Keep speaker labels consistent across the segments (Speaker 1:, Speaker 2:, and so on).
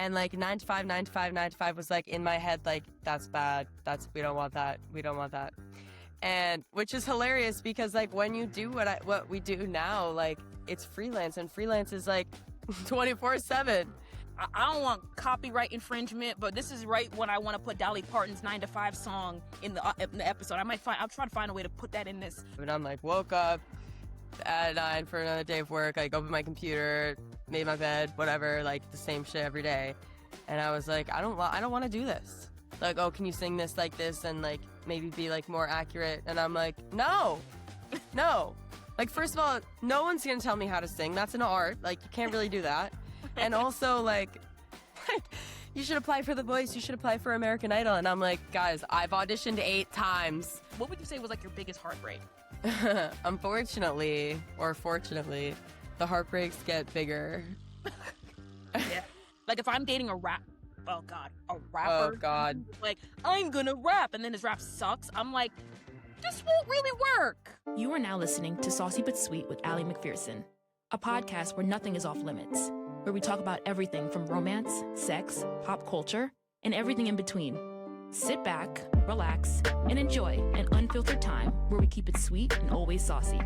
Speaker 1: And like 9 to 5, 9 to 5, 9 to 5 was like in my head, like, that's bad. We don't want that. We don't want that. And which is hilarious because like when you do what we do now, like it's freelance, and freelance is like 24/7.
Speaker 2: I don't want copyright infringement, but this is right when I want to put Dolly Parton's 9 to 5 song in the episode. I'll try to find a way to put that in this.
Speaker 1: And I'm like, woke up at 9 for another day of work. I opened my computer, made my bed, whatever, like the same shit every day. And I was like, I don't want to do this. Like, oh, can you sing this like this and like maybe be like more accurate? And I'm like, no. Like, first of all, no one's gonna tell me how to sing. That's an art. Like, you can't really do that. And also, like, you should apply for The Voice. You should apply for American Idol. And I'm like, guys, I've auditioned 8 times.
Speaker 2: What would you say was like your biggest heartbreak?
Speaker 1: Unfortunately, or fortunately, the heartbreaks get bigger.
Speaker 2: Yeah. Like if I'm dating a rapper,
Speaker 1: Oh God.
Speaker 2: like, I'm gonna rap, and then his rap sucks, I'm like, this won't really work.
Speaker 3: You are now listening to Saucy but Sweet with Ali McPherson, a podcast where nothing is off limits, where we talk about everything from romance, sex, pop culture, and everything in between. Sit back, relax, and enjoy an unfiltered time where we keep it sweet and always saucy.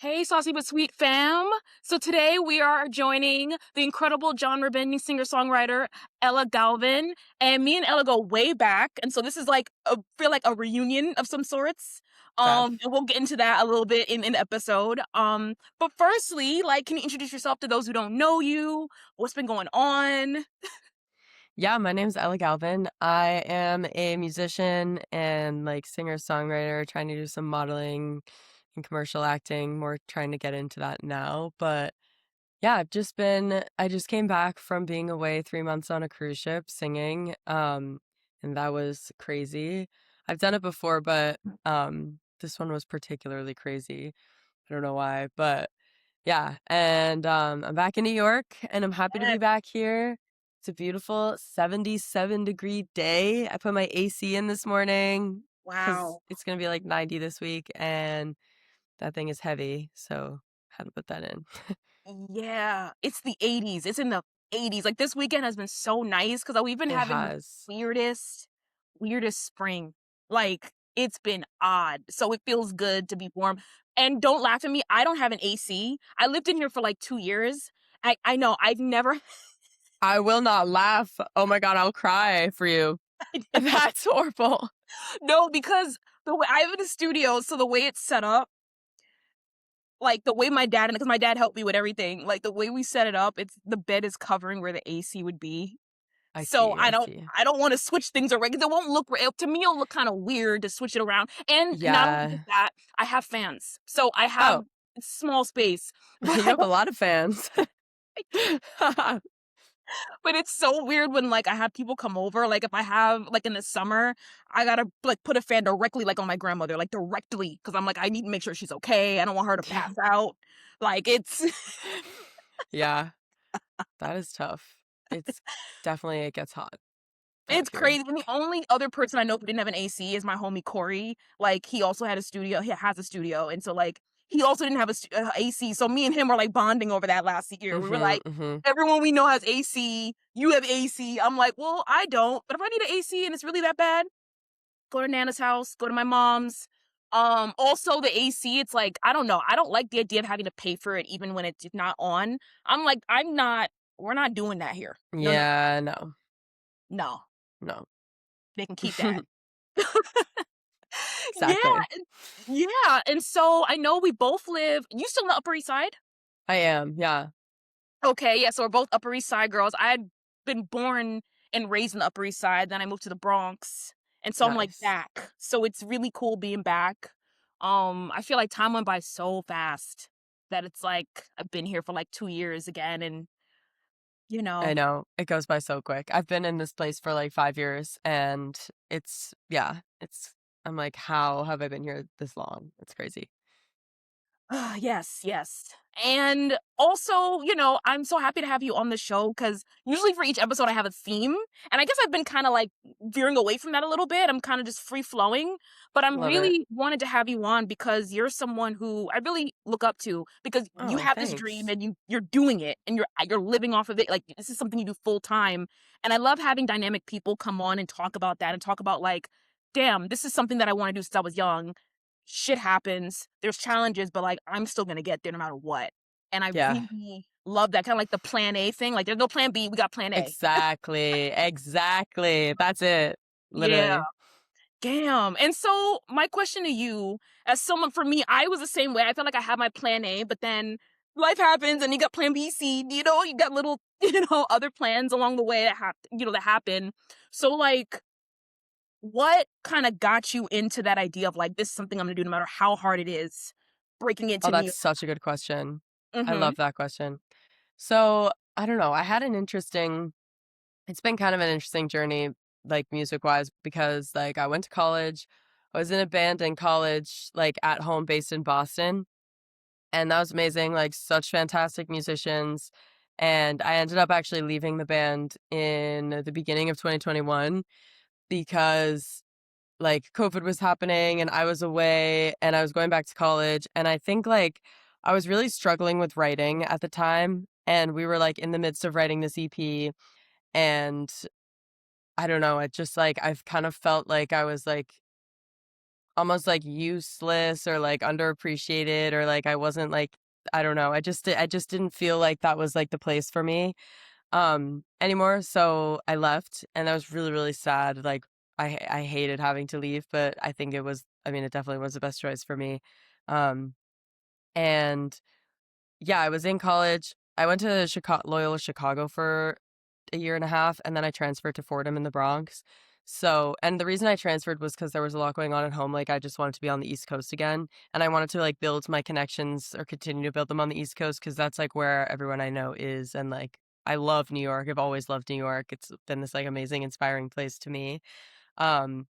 Speaker 2: Hey, Saucy but Sweet fam. So today we are joining the incredible genre-bending singer-songwriter Ella Galvin. And me and Ella go way back. And so this is like, feel like a reunion of some sorts. And we'll get into that a little bit in the episode. But firstly, like, can you introduce yourself to those who don't know you? What's been going on?
Speaker 1: Yeah, my name's Ella Galvin. I am a musician and like singer-songwriter, trying to do some modeling and commercial acting, more trying to get into that now. But yeah, I just came back from being away 3 months on a cruise ship singing. And that was crazy. I've done it before, but this one was particularly crazy. I don't know why, but yeah. And I'm back in New York, and I'm happy to be back here. It's a beautiful 77-degree day. I put my AC in this morning.
Speaker 2: Wow.
Speaker 1: It's going to be like 90 this week, and that thing is heavy, so I had to put that in.
Speaker 2: Yeah, it's the 80s. It's in the 80s. Like this weekend has been so nice because we've been having the weirdest spring. Like it's been odd. So it feels good to be warm. And don't laugh at me. I don't have an AC. I lived in here for like 2 years. I know I've never.
Speaker 1: I will not laugh. Oh my God, I'll cry for you. That's horrible.
Speaker 2: No, because the way I have a studio, so the way it's set up, like the way because my dad helped me with everything, like the way we set it up, it's the bed is covering where the AC would be. I don't want to switch things around because it won't look, to me it'll look kind of weird to switch it around. And not only that, I have fans. So I have small space.
Speaker 1: You have a lot of fans.
Speaker 2: But it's so weird when like I have people come over. Like if I have like in the summer, I gotta like put a fan directly like on my grandmother, like directly, because I'm like I need to make sure she's okay. I don't want her to pass out. Like it's
Speaker 1: yeah, that is tough. It's definitely, it gets hot.
Speaker 2: It's crazy. And the only other person I know who didn't have an AC is my homie Corey. Like he also had a studio. He has a studio, and so like he also didn't have a AC. So me and him were like bonding over that last year. We were like, everyone we know has AC. You have AC. I'm like, well, I don't. But if I need an AC and it's really that bad, go to Nana's house, go to my mom's. Also the AC, it's like, I don't know. I don't like the idea of having to pay for it even when it's not on. I'm like, we're not doing that here.
Speaker 1: Yeah,
Speaker 2: No. They can keep that.
Speaker 1: Exactly.
Speaker 2: Yeah. And so I know we both live. You still on the Upper East Side?
Speaker 1: I am, yeah.
Speaker 2: Okay, yeah. So we're both Upper East Side girls. I had been born and raised in the Upper East Side. Then I moved to the Bronx. And so I'm like back. So it's really cool being back. I feel like time went by so fast that it's like I've been here for like 2 years again. And you know.
Speaker 1: I know. It goes by so quick. I've been in this place for like 5 years, and I'm like, how have I been here this long? It's crazy.
Speaker 2: Yes, yes. And also, I'm so happy to have you on the show because usually for each episode I have a theme. And I guess I've been kind of like veering away from that a little bit. I'm kind of just free flowing. But I'm
Speaker 1: Love it.
Speaker 2: really wanted to have you on because you're someone who I really look up to because you
Speaker 1: Oh,
Speaker 2: have this dream
Speaker 1: thanks.
Speaker 2: and you're doing it and you're living off of it. Like this is something you do full time. And I love having dynamic people come on and talk about that and talk about like, damn, this is something that I want to do since I was young. Shit happens, there's challenges, but, like, I'm still gonna get there no matter what, and I
Speaker 1: Yeah,
Speaker 2: really love that, kinda like the plan A thing, like, there's no plan B, we got plan A.
Speaker 1: exactly. Exactly. That's it.
Speaker 2: Yeah.
Speaker 1: Literally.
Speaker 2: Damn, and so, my question to you, as someone for me, I was the same way, I felt like I had my plan A, but then life happens and you got plan B, C, you got little, other plans along the way that happen. So, like, what kinda got you into that idea of, like, "This is something I'm gonna do no matter how hard it is," breaking
Speaker 1: Oh,
Speaker 2: into New
Speaker 1: that's
Speaker 2: York?
Speaker 1: such a good question. I
Speaker 2: Mhm.
Speaker 1: love that question. So, I don't know. I had an interesting It's been kind of an interesting journey, like, music-wise, because, like, I went to college. I was in a band in college, like, at home based in Boston, and that was amazing, like, such fantastic musicians, and I ended up actually leaving the band in the beginning of 2021 because, like, COVID was happening and I was away and I was going back to college, and I think, like, I was really struggling with writing at the time, and we were, like, in the midst of writing this EP, and I don't know, it just, like, I've kind of felt like I was, like, almost, like, useless or, like, underappreciated or, like, I wasn't, like, I don't know, I just didn't feel like that was, like, the place for me, anymore, so I left, and I was really, really sad, like, I hated having to leave, but I think I mean, it definitely was the best choice for me, um, and yeah, I was in college. I went to Loyola Chicago for a year and a half, and then I transferred to Fordham in the Bronx. So, and the reason I transferred was because there was a lot going on at home. Like, I just wanted to be on the East Coast again, and I wanted to like build my connections or continue to build them on the East Coast because that's like where everyone I know is, and like I love New York. I've always loved New York. It's been this like amazing, inspiring place to me. Um,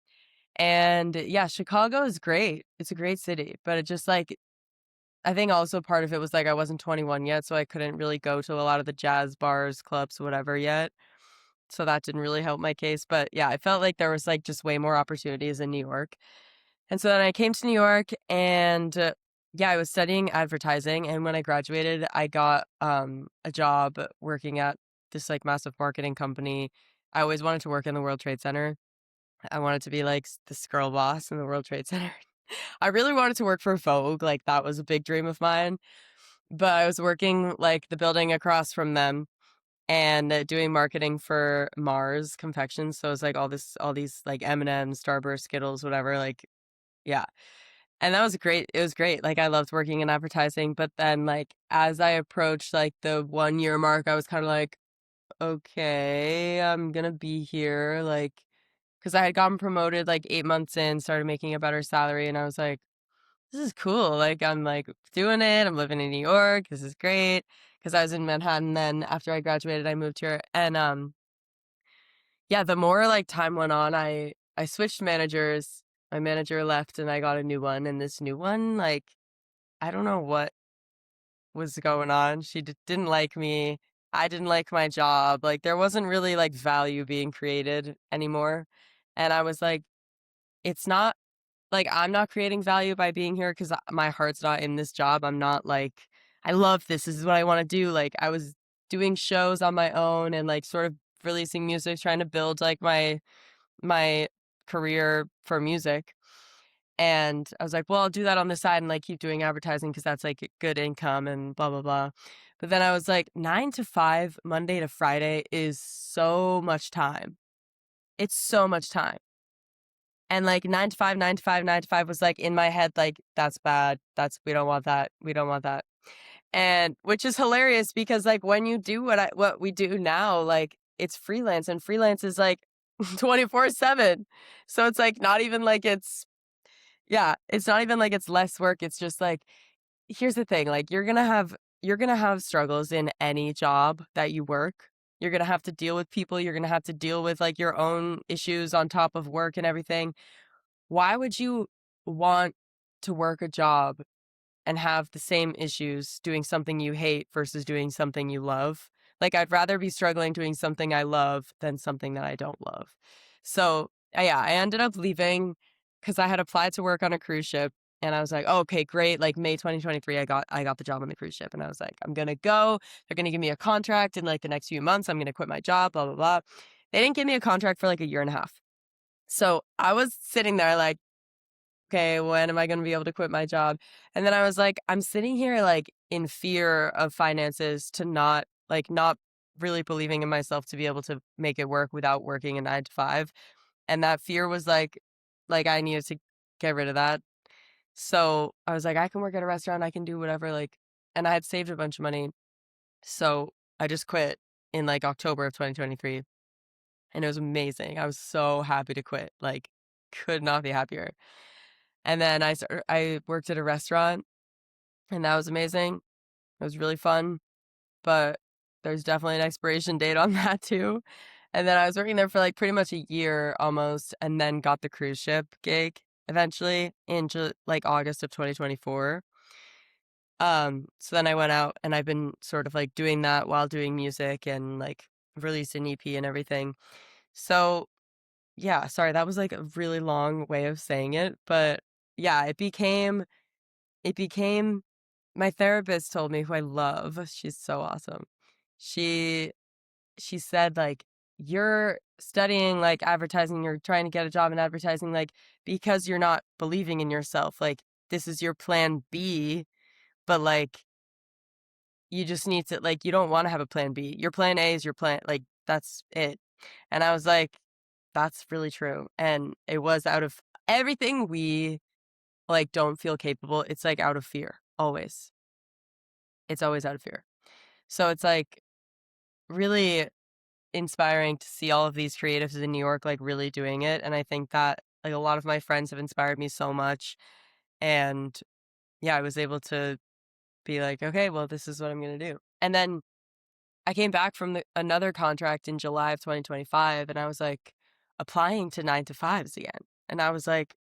Speaker 1: and yeah, Chicago is great. It's a great city, but it just like I think also part of it was, like, I wasn't 21 yet, so I couldn't really go to a lot of the jazz bars, clubs, whatever yet, so that didn't really help my case, but, yeah, I felt like there was, like, just way more opportunities in New York, and so then I came to New York and, yeah, I was studying advertising, and when I graduated, I got, a job working at this, like, massive marketing company. I always wanted to work in the World Trade Center. I wanted to be, like, this girl boss in the World Trade Center. I really wanted to work for Vogue, like, that was a big dream of mine. But I was working, like, the building across from them and, doing marketing for Mars Confections, so it's, like, all these, like, M&M's, Starburst, Skittles, whatever, like yeah, and that was great, it was great, like, I loved working in advertising, but then, like, as I approached, like, the one-year mark, I was kinda like, "Okay, I'm gonna be here," like, because I had gotten promoted, like, 8 months in, started making a better salary, and I was like, this is cool. Like, I'm like doing it. I'm living in New York. This is great. Cause I was in Manhattan then after I graduated, I moved here. And yeah, the more like time went on, I switched managers. My manager left and I got a new one. And this new one, like, I don't know what was going on. She didn't like me. I didn't like my job. Like there wasn't really like value being created anymore. And I was like, it's not like, I'm not creating value by being here because my heart's not in this job. I'm not like, I love this. This is what I want to do. Like, I was doing shows on my own and like sort of releasing music, trying to build like my career for music. And I was like, well, I'll do that on the side and like keep doing advertising because that's like good income and blah blah blah. But then I was like, 9 to 5, Monday to Friday is so much time. It's so much time. And, like, 9 to 5, 9 to 5, 9 to 5 was, like, in my head, like, "That's bad. That's we don't want that. We don't want that." And which is hilarious because, like, when you do what we do now, like, it's freelance, and freelance is, like, 24/7. So it's, like, not even like it's yeah, it's not even like it's less work. It's just, like here's the thing, like, you're gonna have struggles in any job that you work. You're gonna have to deal with people. You're gonna have to deal with, like, your own issues on top of work and everything. Why would you want to work a job and have the same issues doing something you hate versus doing something you love. Like, I'd rather be struggling doing something I love than something that I don't love. So, yeah, I ended up leaving because I had applied to work on a cruise ship, and I was like, oh, okay, great. Like May 2023, I got the job on the cruise ship, and I was like, I'm gonna go. They're gonna give me a contract in like the next few months. I'm gonna quit my job. Blah blah blah. They didn't give me a contract for like a year and a half. So I was sitting there like, okay, when am I going to be able to quit my job? And then I was like, I'm sitting here like in fear of finances to not really believing in myself to be able to make it work without working a 9 to 5. And that fear was like I needed to get rid of that. So I was like, I can work at a restaurant. I can do whatever. And I had saved a bunch of money. So I just quit in like October of 2023. And it was amazing. I was so happy to quit. Like, could not be happier. And then I worked at a restaurant, and that was amazing. It was really fun, but there's definitely an expiration date on that too. And then I was working there for like pretty much a year almost, and then got the cruise ship gig eventually in like August of 2024. So then I went out, and I've been sort of like doing that while doing music and like released an EP and everything. So yeah, sorry, that was like a really long way of saying it, but yeah, it became my therapist told me, who I love. She's so awesome. She she said like, you're studying like advertising, you're trying to get a job in advertising like because you're not believing in yourself. Like, this is your plan B, but like you just need to, like, you don't want to have a plan B. Your plan A is your plan, like that's it. And I was like, that's really true. And it was out of everything we like don't feel capable, it's like out of fear. Always. It's always out of fear. So it's like really inspiring to see all of these creatives in New York like really doing it. And I think that like a lot of my friends have inspired me so much. And yeah, I was able to be like, okay, well, this is what I'm gonna do. And then I came back from another contract in July of 2025, and I was like applying to 9 to 5s again. And I was like,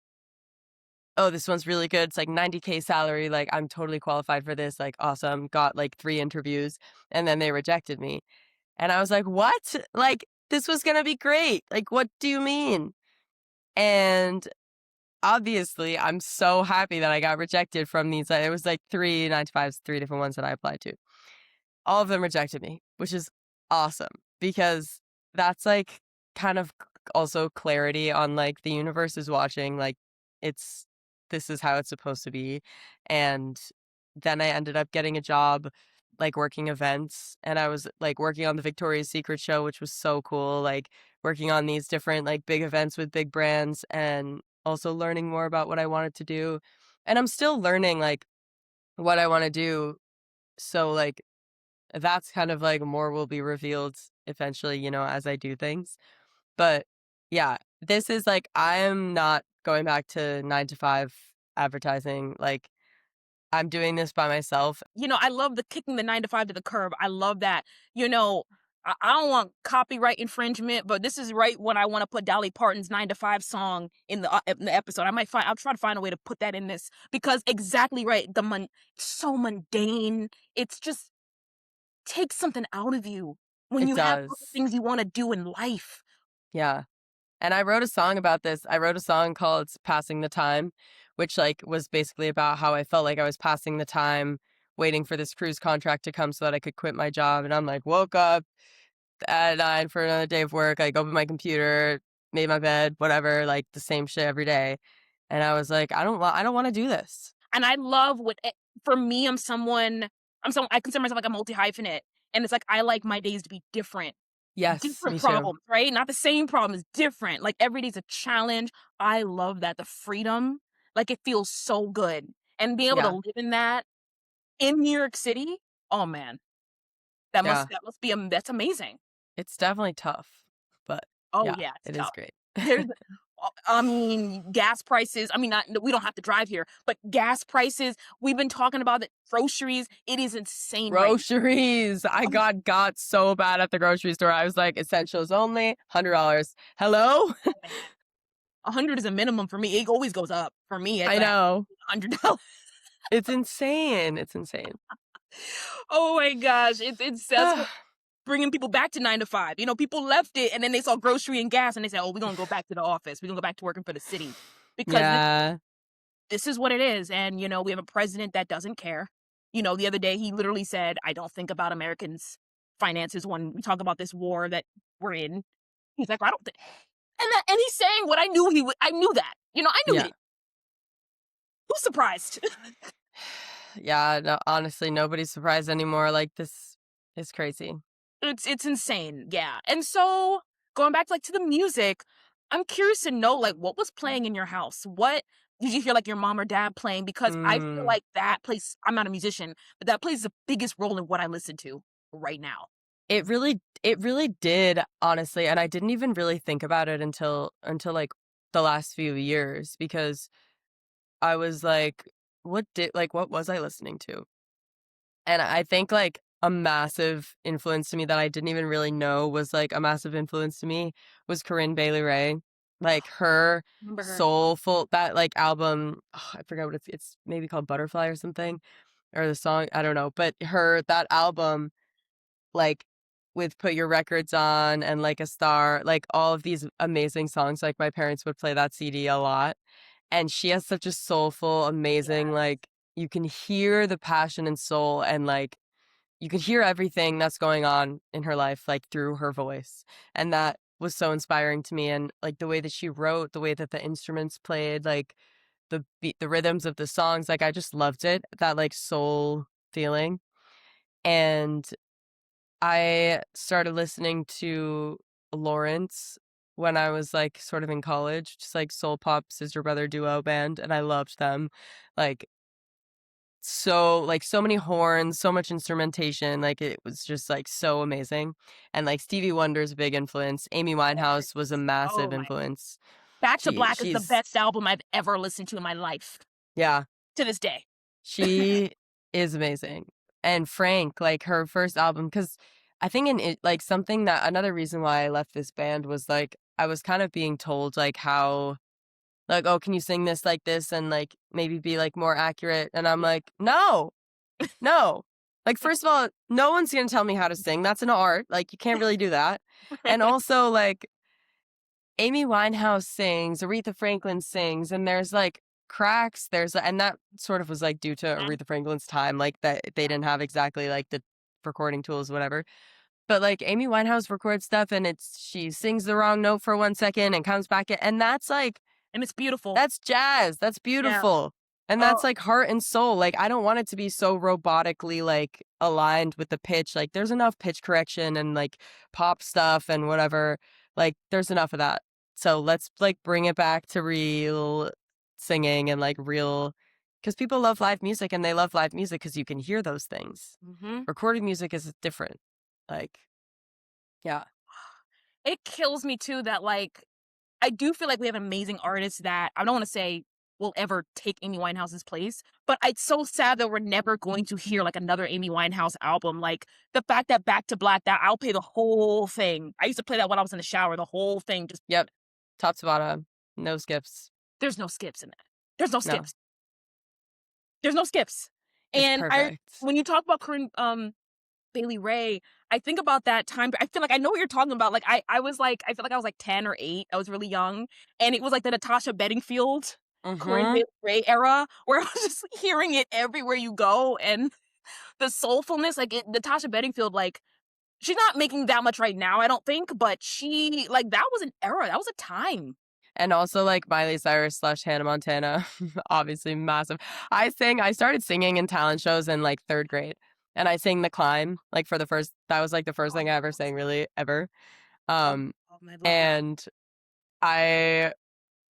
Speaker 1: oh, this one's really good. It's like 90K salary. Like, I'm totally qualified for this. Like, awesome. Got like 3 interviews, and then they rejected me. And I was like, what? Like, this was going to be great. Like, what do you mean? And obviously, I'm so happy that I got rejected from these. It was like 3 9 to 5s, 3 different ones that I applied to. All of them rejected me, which is awesome because that's like kind of also clarity on like the universe is watching. Like, it's this is how it's supposed to be. And then I ended up getting a job like working events, and I was like working on the Victoria's Secret show, which was so cool, like working on these different like big events with big brands, and also learning more about what I wanted to do. And I'm still learning like what I want to do. So like that's kind of like more will be revealed eventually, as I do things. But yeah, this is like, I'm not going back to 9 to 5 advertising. Like, I'm doing this by myself.
Speaker 2: I love the kicking the 9 to 5 to the curb. I love that. I don't want copyright infringement, but this is right when I want to put Dolly Parton's 9 to 5 song in the episode. I'll try to find a way to put that in this because exactly right. So mundane. It's just takes something out of you when
Speaker 1: It
Speaker 2: you have other
Speaker 1: does.
Speaker 2: things you want to do in life.
Speaker 1: Yeah. And I wrote a song about this. I wrote a song called Passing the Time, which like was basically about how I felt like I was passing the time waiting for this cruise contract to come so that I could quit my job. And I'm like, woke up at 9 for another day of work, like opened my computer, made my bed, whatever, like the same shit every day. And I was like, I don't want to do this.
Speaker 2: And I love for me, I consider myself like a multi-hyphenate. And it's like, I like my days to be different.
Speaker 1: Yes,
Speaker 2: Different
Speaker 1: me too.
Speaker 2: problems, right? Not the same problems, different. Like every day's a challenge. I love that. The freedom, like it feels so good. And being able
Speaker 1: Yeah.
Speaker 2: to live in that in New York City, oh man.
Speaker 1: Yeah.
Speaker 2: That's amazing.
Speaker 1: It's definitely tough, but
Speaker 2: Oh
Speaker 1: yeah,
Speaker 2: yeah,
Speaker 1: it
Speaker 2: it's
Speaker 1: is
Speaker 2: tough.
Speaker 1: great.
Speaker 2: There's gas prices. We don't have to drive here, but gas prices, we've been talking about the groceries. It is insane right now.
Speaker 1: Groceries. I got so bad at the grocery store. I was like, essentials only, $100. Hello?
Speaker 2: 100 is a minimum for me. It always goes up for me.
Speaker 1: I know.
Speaker 2: $100.
Speaker 1: It's insane. It's insane.
Speaker 2: Oh my gosh, it's that's what bringing people back to 9 to 5. You know, people left it and then they saw grocery and gas and they said, "Oh, we're gonna go back to the office. We're gonna go back to working for the city because
Speaker 1: Yeah.
Speaker 2: this is what it is." And you know, we have a president that doesn't care. You know, the other day he literally said, "I don't think about Americans' finances when we talk about this war that we're in." He's like, "I don't think," and he's saying what I knew he would. I knew that. You know, I knew
Speaker 1: Yeah.
Speaker 2: he. Who's surprised?
Speaker 1: Yeah, no, honestly, nobody's surprised anymore. Like, this is crazy.
Speaker 2: It's insane, yeah. And so going back to the music, I'm curious to know what was playing in your house. What did you hear your mom or dad playing? Because I feel
Speaker 1: Mm.
Speaker 2: like that plays. I'm not a musician, but that plays the biggest role in what I listen to right now.
Speaker 1: It really did, honestly, and I didn't even really think about it until like the last few years because I was like, what was I listening to? And I think like a massive influence to me that I didn't even really know was like a massive influence to me was Corinne Bailey Rae. Like her
Speaker 2: Remember her?
Speaker 1: soulful that like album, I forgot what it's maybe called Butterfly or something, or the song, I don't know, but her that album, like with Put Your Records On and Like a Star, like all of these amazing songs, like my parents would play that CD a lot. And she has such a soulful, amazing,
Speaker 2: Yes.
Speaker 1: like you can hear the passion and soul and like you could hear everything that's going on in her life, like through her voice. And that was so inspiring to me. And like the way that she wrote, the way that the instruments played, like the beat, the rhythms of the songs, like I just loved it, that like soul feeling. And I started listening to Lawrence when I was like sort of in college, just like soul pop sister brother duo band, and I loved them. Like so many horns, so much instrumentation, like it was just like so amazing. And like Stevie Wonder's a big influence. Amy Winehouse was a
Speaker 2: Yes.
Speaker 1: massive
Speaker 2: Oh my.
Speaker 1: influence.
Speaker 2: Back to
Speaker 1: She
Speaker 2: Black is the
Speaker 1: she's
Speaker 2: best album I've ever listened to in my life
Speaker 1: yeah,
Speaker 2: to this day.
Speaker 1: she is amazing. And Frank, like her first album, because I think in it, like something that another reason why I left this band was like I was kind of being told like how like, oh, can you sing this like this and like maybe be like more accurate? And I'm like, no, no. Like, first of all, no one's gonna tell me how to sing. That's an art. Like, you can't really do that. And also, like, Amy Winehouse sings, Aretha Franklin sings, and there's like cracks. And that sort of was like due to Aretha Franklin's time, like that they didn't have exactly like the recording tools, whatever. But like Amy Winehouse records stuff and she sings the wrong note for 1 second and comes back, and that's like,
Speaker 2: And it's beautiful.
Speaker 1: that's jazz. That's
Speaker 2: Yeah.
Speaker 1: beautiful. And that's
Speaker 2: Oh,
Speaker 1: like heart and soul. Like, I don't want it to be so robotically like aligned with the pitch. Like, there's enough pitch correction and like pop stuff and whatever. Like, there's enough of that. So let's like bring it back to real singing and like real, because people love live music and they love live music because you can hear those things.
Speaker 2: mhm.
Speaker 1: Recorded music is different. Like, yeah.
Speaker 2: It kills me too that I do feel like we have amazing artists that I don't want to say will ever take Amy Winehouse's place, but it's so sad that we're never going to hear another Amy Winehouse album. Like the fact that Back to Black, that I'll play the whole thing. I used to play that when I was in the shower, the whole thing. Just
Speaker 1: Yep. Top to bottom. No skips.
Speaker 2: there's no skips in that. There's no
Speaker 1: No.
Speaker 2: skips. There's no skips.
Speaker 1: It's
Speaker 2: And
Speaker 1: perfect.
Speaker 2: when you talk about Corinne Bailey Ray, I think about that time. I feel like I know what you're talking about. I was I feel like I was 10 or 8. I was really young. And it was like the Natasha Bedingfield, Corinne
Speaker 1: Mm-hmm.
Speaker 2: Bailey Ray era where I was just hearing it everywhere you go. And the soulfulness, Natasha Bedingfield, she's not making that much right now, I don't think, but she, that was an era. That was a time.
Speaker 1: And also like Miley Cyrus / Hannah Montana, obviously massive. I started singing in talent shows in like 3rd grade, and I sang The Climb like that was like the first thing I ever sang really ever.
Speaker 2: Oh,
Speaker 1: Um,
Speaker 2: I love that.
Speaker 1: and I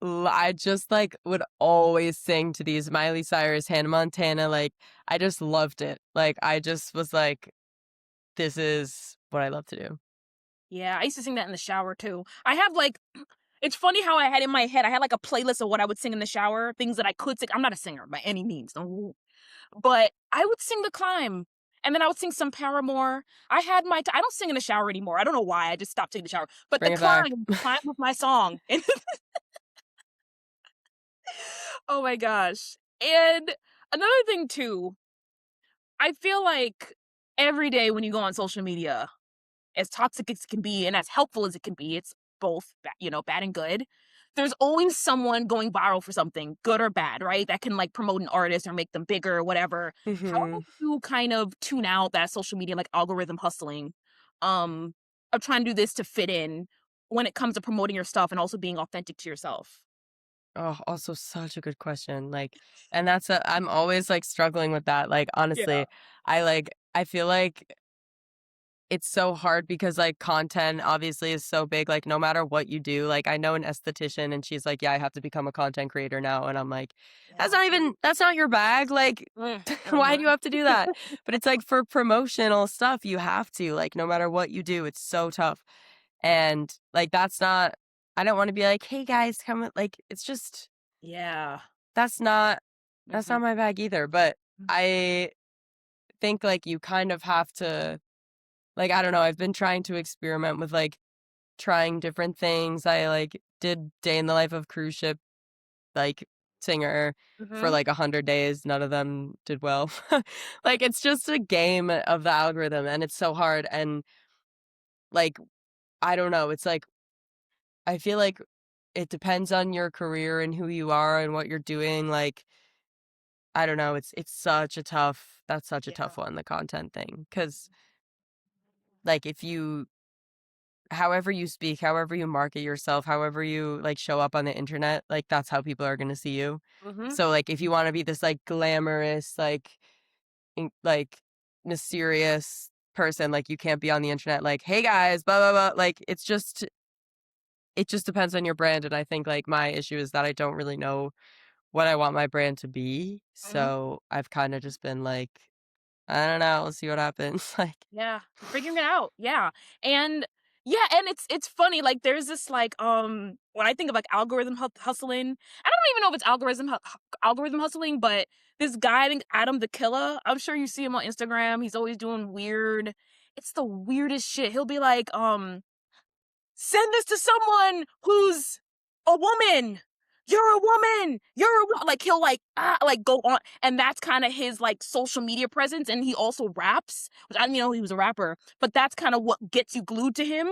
Speaker 1: I just like would always sing to these Miley Cyrus, Hannah Montana. Like I just loved it. Like I just was like, this is what I love to do.
Speaker 2: Yeah, I used to sing that in the shower too. I have it's funny how I had in my head, I had a playlist of what I would sing in the shower, things that I could sing. I'm not a singer by any means, no. But I would sing The Climb. And then I would sing some Paramore. I had I don't sing in the shower anymore. I don't know why. I just stopped taking the shower. But
Speaker 1: Bring it back.
Speaker 2: The Climb was my song. Oh my gosh. And another thing too, I feel like every day when you go on social media, as toxic as it can be and as helpful as it can be, it's both, bad and good. There's always someone going viral for something, good or bad, right? That can like promote an artist or make them bigger or whatever. How
Speaker 1: Hmm.
Speaker 2: do you kind of tune out that social media like algorithm hustling, um, of trying to do this to fit in when it comes to promoting your stuff and also being authentic to yourself?
Speaker 1: Oh, also such a good question. Like, and I'm always like struggling with that. Like,
Speaker 2: Yeah.
Speaker 1: honestly, I feel like it's so hard because like content obviously is so big. Like, no matter what you do, like, I know an esthetician and she's like, yeah, I have to become a content creator now. And I'm like,
Speaker 2: Yeah.
Speaker 1: that's not your bag. Like, why do you
Speaker 2: Uh-huh.
Speaker 1: have to do that? But it's like for promotional stuff, you have to, like, no matter what you do, it's so tough. And like, I don't want to be like, hey guys, come, like, it's just,
Speaker 2: Yeah.
Speaker 1: that's not that's
Speaker 2: Mhm.
Speaker 1: not my bag either, but
Speaker 2: Mm.
Speaker 1: I think, like, you kind of have to, like, I don't know, I've been trying to experiment with, like, trying different things. I, like, did Day in the Life of Cruise Ship, like, singer for,
Speaker 2: Mhm.
Speaker 1: like, 100 days. None of them did well. Like, it's just a game of the algorithm, and it's so hard, and, like, I don't know, it's like, I feel like it depends on your career and who you are and what you're doing, like, I don't know, it's such a tough that's such a
Speaker 2: Yeah.
Speaker 1: tough one, the content thing, because like, if you however you speak, however you market yourself, however you, like, show up on the internet, like, that's how people are gonna see you.
Speaker 2: Mhm.
Speaker 1: So, like, if you wanna be this, like, glamorous, like, mysterious person, like, you can't be on the internet like, "Hey, guys, blah, blah, blah," like, it just depends on your brand, and I think, like, my issue is that I don't really know what I want my brand to be,
Speaker 2: Mhm.
Speaker 1: so I've kinda just been like, "I don't know, we'll see what happens." Like,
Speaker 2: Yeah, you're figuring it out. Yeah. And yeah, and it's funny, like there's this like when I think of like algorithm hustling, I don't even know if it's algorithm hustling, but this guy, I think Adam the Killer, I'm sure you see him on Instagram. He's always doing weird, it's the weirdest shit. He'll be like, send this to someone who's a woman. You're a woman. Like he'll like go on, and that's kind of his like social media presence. And he also raps, which I didn't know he was a rapper, but that's kind of what gets you glued to him.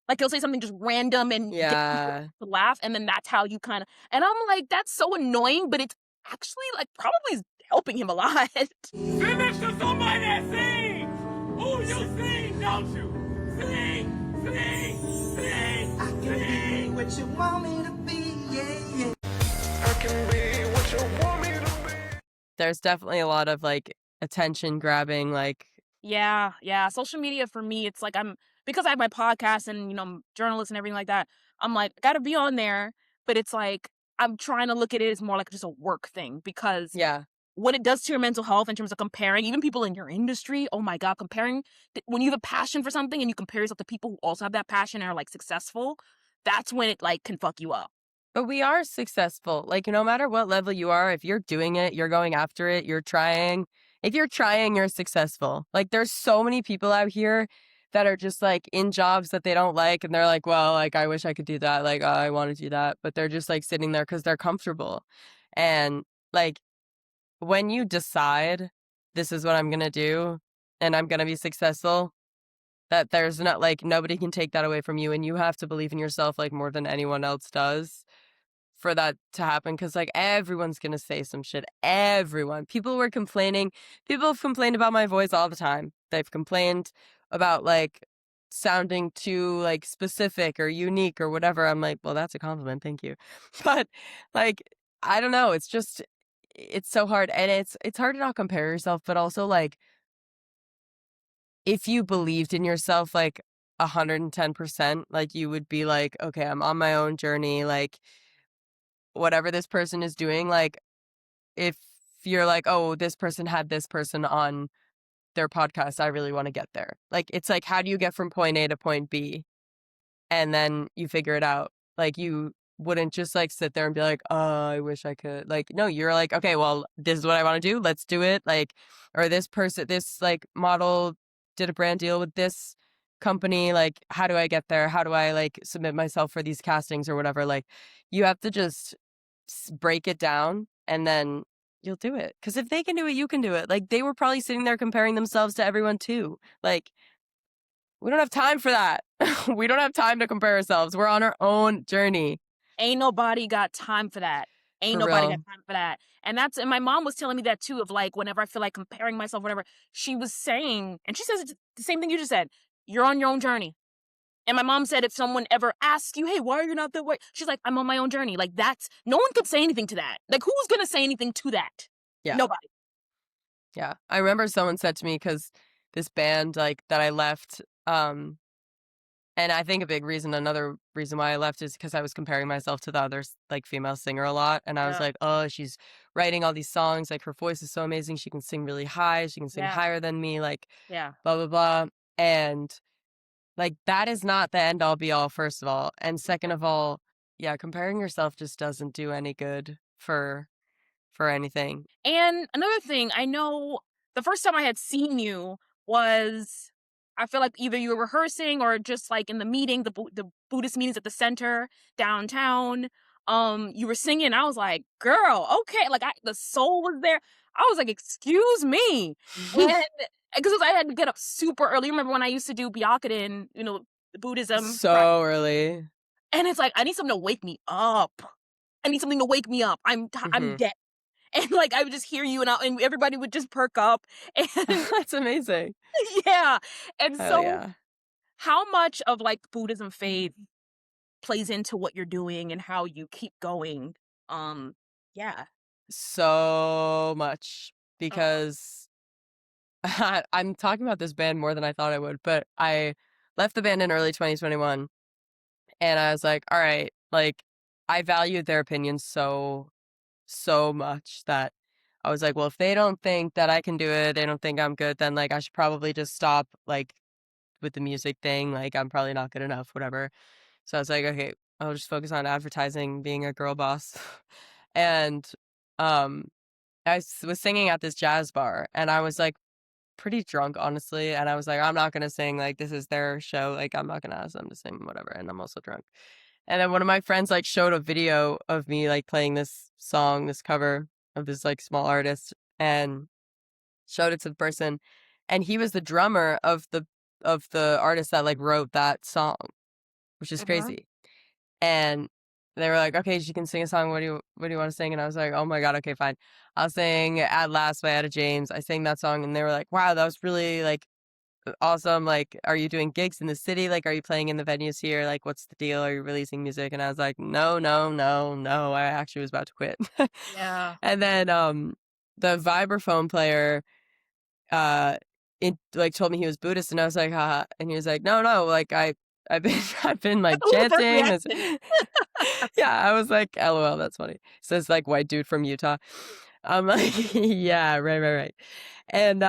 Speaker 2: Like he'll say something just random and get people
Speaker 1: yeah.
Speaker 2: to laugh, and then that's how you kind of. And I'm like, that's so annoying, but it's actually like probably helping him a lot.
Speaker 4: Finish to somebody that sings! Ooh, you sing, don't you? Sing, sing, sing,
Speaker 5: I can be what you want me to be, yeah, yeah.
Speaker 4: I can be what you want me to be.
Speaker 1: There's definitely a lot of, like, attention grabbing, like
Speaker 2: Yeah, yeah. Social media for me, it's like because I have my podcast and I'm a journalist and everything like that. I'm like, I gotta be on there, but it's like I'm trying to look at it as more like just a work thing because
Speaker 1: yeah.
Speaker 2: what it does to your mental health in terms of comparing, even people in your industry. Oh my god, comparing when you have a passion for something and you compare yourself to people who also have that passion and are like successful, that's when it like can fuck you up.
Speaker 1: But we are successful. Like, no matter what level you are, if you're doing it, you're going after it, you're trying. If you're trying, you're successful. Like, there's so many people out here that are just like in jobs that they don't like. And they're like, well, like, I wish I could do that. Like, I want to do that. But they're just like sitting there because they're comfortable. And like, when you decide this is what I'm going to do and I'm going to be successful, that there's not like nobody can take that away from you. And you have to believe in yourself like more than anyone else does for that to happen, because like everyone's gonna say some shit. Everyone. People have complained about my voice all the time. They've complained about like sounding too like specific or unique or whatever. I'm like, well, that's a compliment, thank you. But like, I don't know, it's so hard, and it's hard to not compare yourself, but also like if you believed in yourself like 110%, like you would be like, okay, I'm on my own journey, like whatever this person is doing, like if you're like, oh, this person had this person on their podcast, I really want to get there. Like, it's like, how do you get from point A to point B? And then you figure it out. Like, you wouldn't just like sit there and be like, oh, I wish I could. Like, no, you're like, okay, well, this is what I want to do. Let's do it. Like, or this like model did a brand deal with this company. Like, how do I get there? How do I like submit myself for these castings or whatever? Like, you have to just break it down and then you'll do it. Because if they can do it, you can do it. Like, they were probably sitting there comparing themselves to everyone too. Like, we don't have time for that. We don't have time to compare ourselves. We're on our own journey.
Speaker 2: Ain't nobody got time for that. Ain't
Speaker 1: For
Speaker 2: nobody got
Speaker 1: real.
Speaker 2: time for that. And my mom was telling me that too, of like, whenever I feel like comparing myself, whatever, she was saying, and she says the same thing you just said, you're on your own journey. And my mom said, if someone ever asks you, hey, why are you not that way? She's like, I'm on my own journey. Like, no one could say anything to that. Like, who's going to say anything to that?
Speaker 1: Yeah.
Speaker 2: Nobody.
Speaker 1: Yeah. I remember someone said to me, because this band, like, that I left, and I think another reason why I left is because I was comparing myself to the other, like, female singer a lot. And I was
Speaker 2: Yeah.
Speaker 1: like, oh, she's writing all these songs. Like, her voice is so amazing. She can sing really high. She can sing
Speaker 2: Yeah.
Speaker 1: higher than me. Like,
Speaker 2: Yeah.
Speaker 1: blah, blah, blah. And, like, that is not the end all be all, first of all. And second of all, yeah, comparing yourself just doesn't do any good for anything.
Speaker 2: And another thing, I know the first time I had seen you was, I feel like either you were rehearsing or just like in the meeting, the Buddhist meetings at the center downtown. You were singing. I was like, girl, okay. Like, the soul was there. I was like, excuse me. And because I had to get up super early. Remember when I used to do Byakudan, the Buddhism.
Speaker 1: So early.
Speaker 2: And it's like, I need something to wake me up. I need something to wake me up. I'm dead. And like, I would just hear you, and everybody would just perk up. And
Speaker 1: That's amazing.
Speaker 2: yeah. And so,
Speaker 1: yeah.
Speaker 2: how much of like Buddhism faith plays into what you're doing and how you keep going? Yeah.
Speaker 1: So much, because I'm talking about this band more than I thought I would, but I left the band in early 2021, and I was like, all right, like, I valued their opinions so much that I was like, well, if they don't think that I can do it, they don't think I'm good, then like I should probably just stop, like, with the music thing. Like, I'm probably not good enough, whatever. So I was like, okay, I'll just focus on advertising, being a girl boss. And was singing at this jazz bar, and I was like pretty drunk, honestly. And I was like, I'm not gonna sing. Like, this is their show. Like, I'm not gonna ask them to sing, whatever. And I'm also drunk. And then one of my friends like showed a video of me like playing this song, this cover of this like small artist, and showed it to the person. And he was the drummer of the artist that like wrote that song, which is crazy. And they were like, okay, she can sing a song. What do you want to sing? And I was like, oh my God, okay, fine. I'll sing At Last by Etta James. I sang that song, and they were like, wow, that was really like awesome. Like, are you doing gigs in the city? Like, are you playing in the venues here? Like, what's the deal? Are you releasing music? And I was like, no, no, no, no. I actually was about to quit.
Speaker 2: Yeah.
Speaker 1: And then the vibraphone player it like told me he was Buddhist, and I was like, haha. And he was like, no, like I've been like
Speaker 2: Ooh, the first
Speaker 1: chanting.
Speaker 2: reaction.
Speaker 1: Yeah, I was like, LOL, that's funny. Says like white dude from Utah. I'm like, yeah, right. And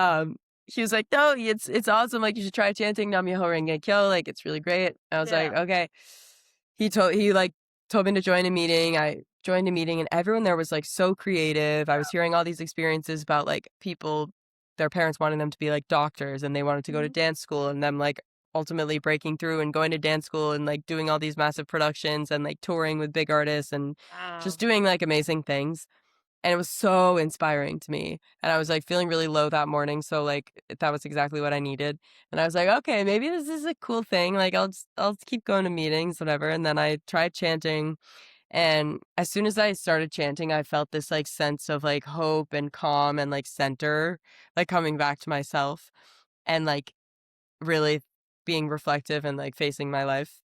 Speaker 1: he was like, no, it's awesome. Like, you should try chanting Nam Myoho Renge Kyo. Like, it's really great. I was like,
Speaker 2: Yeah.
Speaker 1: okay. He like told me to join a meeting. I joined a meeting, and everyone there was like so creative. I was hearing all these experiences about like people, their parents wanting them to be like doctors, and they wanted to go to dance school, and them like ultimately breaking through and going to dance school and like doing all these massive productions and like touring with big artists and
Speaker 2: Wow.
Speaker 1: just doing like amazing things. And it was so inspiring to me. And I was like feeling really low that morning. So like that was exactly what I needed. And I was like, okay, maybe this is a cool thing. Like, I'll keep going to meetings, whatever. And then I tried chanting. And as soon as I started chanting, I felt this like sense of like hope and calm and like center, like coming back to myself and like really being reflective and like facing my life.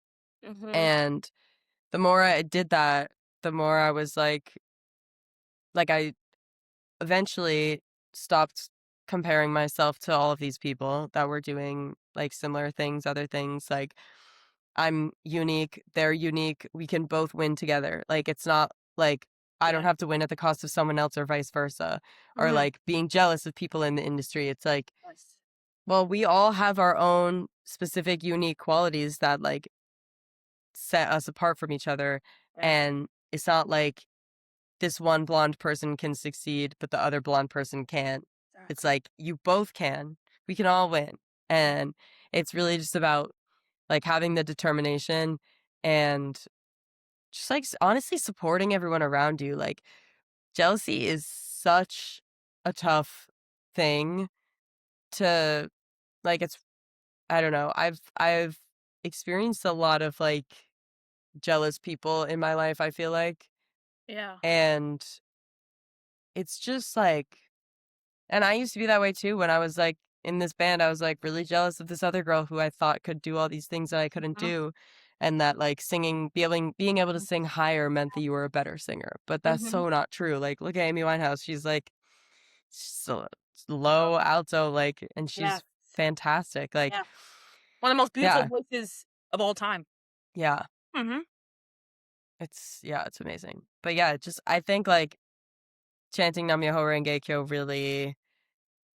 Speaker 1: And the more I did that, the more I was like I eventually stopped comparing myself to all of these people that were doing like similar things, other things. Like, I'm unique, they're unique, we can both win together. Like, it's not like I don't have to win at the cost of someone else or vice versa, or like being jealous of people in the industry. It's like, well, we all have our own specific unique qualities that like set us apart from each other. And it's not like this one blonde person can succeed, but the other blonde person can't. It's like, you both can. We can all win. And it's really just about like having the determination and just like honestly supporting everyone around you. Like, jealousy is such a tough thing to like it's I don't know. I've experienced a lot of like jealous people in my life, I feel like.
Speaker 2: Yeah.
Speaker 1: And it's just like and I used to be that way too when I was like in this band. I was like really jealous of this other girl who I thought could do all these things that I couldn't
Speaker 2: Mhm.
Speaker 1: do. And that like singing, being able to sing higher meant that you were a better singer. But that's
Speaker 2: Mhm.
Speaker 1: so not true. Like, look at Amy Winehouse. She's like so low alto, like, and
Speaker 2: Yes.
Speaker 1: she's fantastic. Like,
Speaker 2: Yeah. One of the most beautiful
Speaker 1: yeah,
Speaker 2: voices of all time.
Speaker 1: yeah,
Speaker 2: Mhm.
Speaker 1: it's amazing. But yeah, just I think like chanting Namyoho Renge Kyo really